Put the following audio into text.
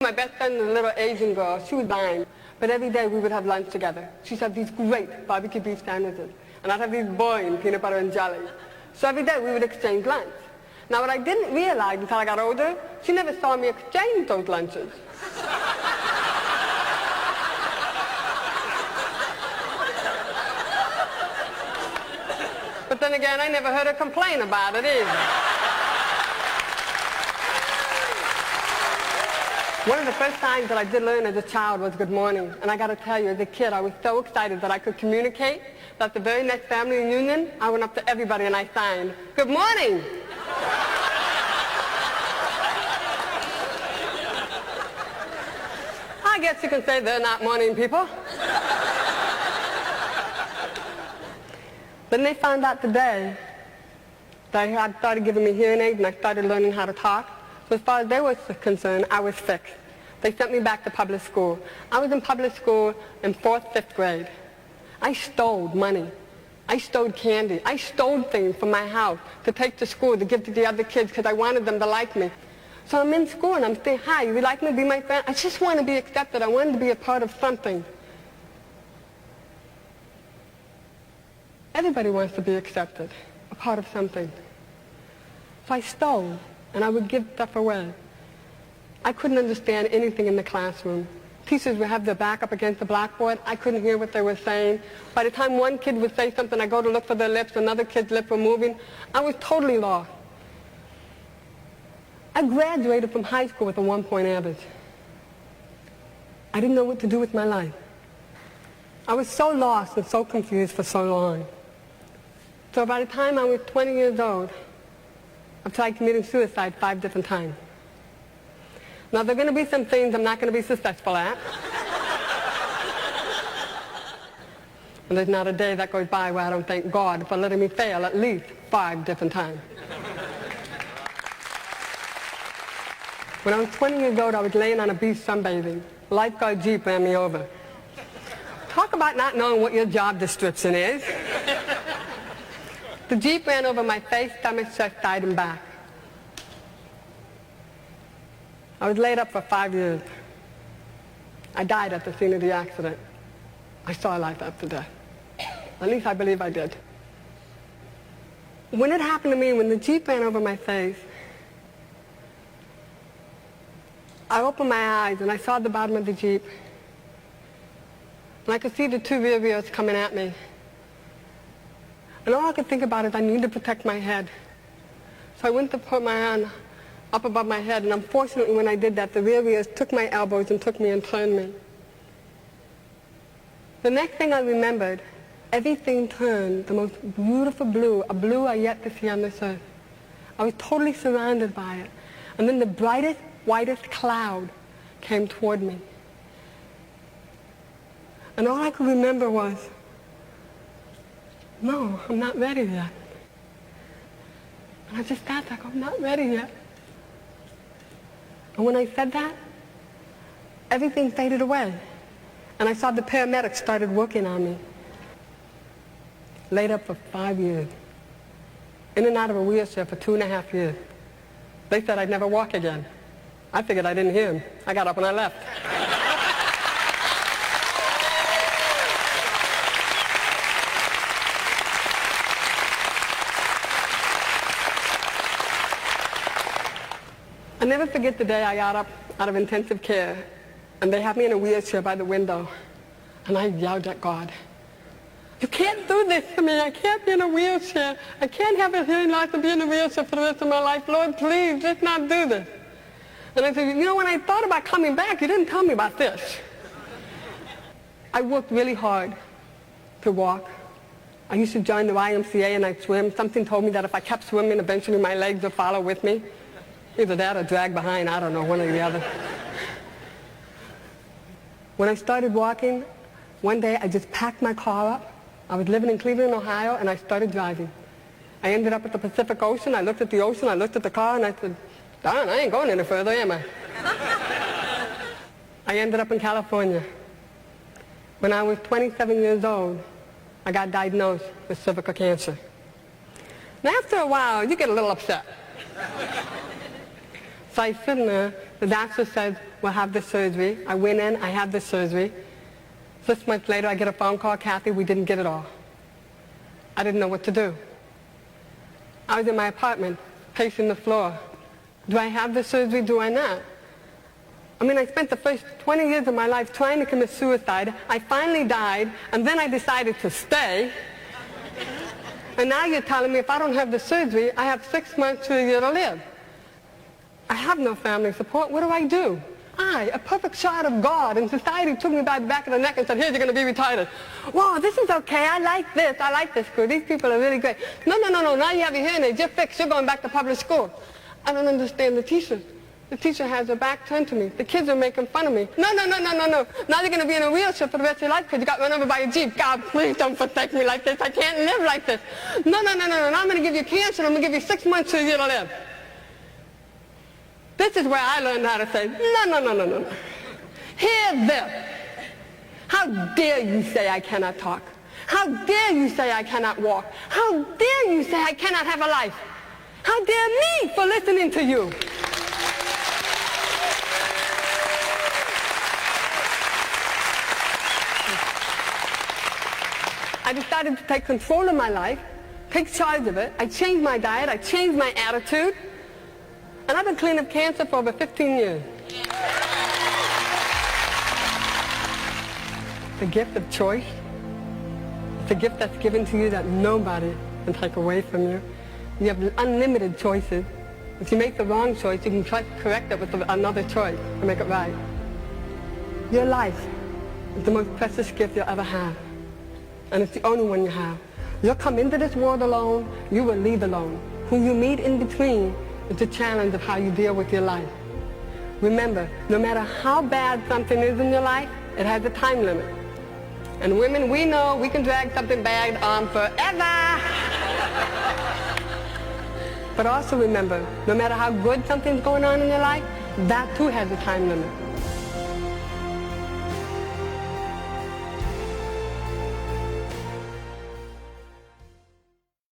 my best friend, a little Asian girl. She was blind, but every day we would have lunch together. She'd have these great barbecue beef sandwiches, and I'd have these boring peanut butter and jelly. So every day we would exchange lunch. Now what I didn't realize until I got older, she never saw me exchange those lunches. But then again, I never heard her complain about it either. One of the first times that I did learn as a child was good morning. And I got to tell you, as a kid, I was so excited that I could communicate that the very next family reunion, I went up to everybody and I signed, "Good morning." I guess you can say they're not morning people. Then they found out today that I started giving me hearing aids and I started learning how to talk. So as far as they were concerned, I was fixed. They sent me back to public school. I was in public school in 4th, 5th grade. I stole money. I stole candy. I stole things from my house to take to school to give to the other kids because I wanted them to like me. So I'm in school and I'm saying, "Hi, you would like me to be my friend?" I just want to be accepted. I wanted to be a part of something. Everybody wants to be accepted, a part of something. So I stole, and I would give stuff away. I couldn't understand anything in the classroom. Teachers would have their back up against the blackboard. I couldn't hear what they were saying. By the time one kid would say something, I'd go to look for their lips, another kid's lips were moving. I was totally lost. I graduated from high school with a 1-point average. I didn't know what to do with my life. I was so lost and so confused for so long. So by the time I was 20 years old, I've tried committing suicide 5 different times. Now, there are going to be some things I'm not going to be successful at. And there's not a day that goes by where I don't thank God for letting me fail at least 5 different times. When I was 20 years old, I was laying on a beach sunbathing. A lifeguard Jeep ran me over. Talk about not knowing what your job description is. The Jeep ran over my face, stomach, chest, side, and back. I was laid up for 5 years. I died at the scene of the accident. I saw life after death. At least I believe I did. When it happened to me, when the Jeep ran over my face, I opened my eyes and I saw the bottom of the Jeep. And I could see the 2 rear wheels coming at me. And all I could think about is I need to protect my head. So I went to put my hand up above my head, and unfortunately when I did that, the rear wheels took my elbows and took me and turned me. The next thing I remembered, everything turned the most beautiful blue, a blue I yet to see on this earth. I was totally surrounded by it. And then the brightest, whitest cloud came toward me. And all I could remember was, "No, I'm not ready yet." And I just sat there, "I'm not ready yet." And when I said that, everything faded away. And I saw the paramedics started working on me. Laid up for 5 years. In and out of a wheelchair for 2.5 years. They said I'd never walk again. I figured I didn't hear them. I got up and I left. I never forget the day I got up out of intensive care and they had me in a wheelchair by the window and I yelled at God, "You can't do this to me. I can't be in a wheelchair. I can't have a hearing loss and be in a wheelchair for the rest of my life. Lord, please, just not do this." And I said, "You know, when I thought about coming back, you didn't tell me about this." I worked really hard to walk. I used to join the YMCA and I'd swim. Something told me that if I kept swimming, eventually my legs would follow with me. Either that or drag behind, I don't know, one or the other. When I started walking, one day I just packed my car up. I was living in Cleveland, Ohio, and I started driving. I ended up at the Pacific Ocean. I looked at the ocean, I looked at the car, and I said, "Darn, I ain't going any further, am I?" I ended up in California. When I was 27 years old, I got diagnosed with cervical cancer. Now after a while, you get a little upset. So I was sitting there The doctor said, we'll have the surgery. I went in, I had the surgery. 6 months later, I get a phone call, Kathy, we didn't get it all. I didn't know what to do. I was in my apartment, pacing the floor. Do I have the surgery? Do I not? I mean, I spent the first 20 years of my life trying to commit suicide. I finally died, and then I decided to stay. And now you're telling me if I don't have the surgery, I have 6 months to a year to live. I have no family support. What do I do? I, a perfect child of God, and society took me by the back of the neck and said, here, you're going to be retarded. Whoa, this is okay. I like this school. These people are really great. No. Now you have your hearing aids. You're fixed. You're going back to public school. I don't understand the teachers. The teacher has her back turned to me. The kids are making fun of me. No. Now you're going to be in a wheelchair for the rest of your life because you got run over by a Jeep. God, please don't forsake me like this. I can't live like this. No. Now I'm going to give you cancer. I'm going to give you 6 months to a year to live. This is where I learned how to say, no. Hear this. How dare you say I cannot talk? How dare you say I cannot walk? How dare you say I cannot have a life? How dare me for listening to you? I decided to take control of my life, take charge of it. I changed my diet. I changed my attitude. And I've been clean of cancer for over 15 years. The gift of choice. It's a gift that's given to you that nobody can take away from you. You have unlimited choices. If you make the wrong choice, you can try to correct it with another choice to make it right. Your life is the most precious gift you'll ever have. And it's the only one you have. You'll come into this world alone, you will leave alone. Who you meet in between is the challenge of how you deal with your life. Remember, no matter how bad something is in your life, it has a time limit. And women, we know we can drag something bad on forever. But also remember, no matter how good something's going on in your life, that too has a time limit.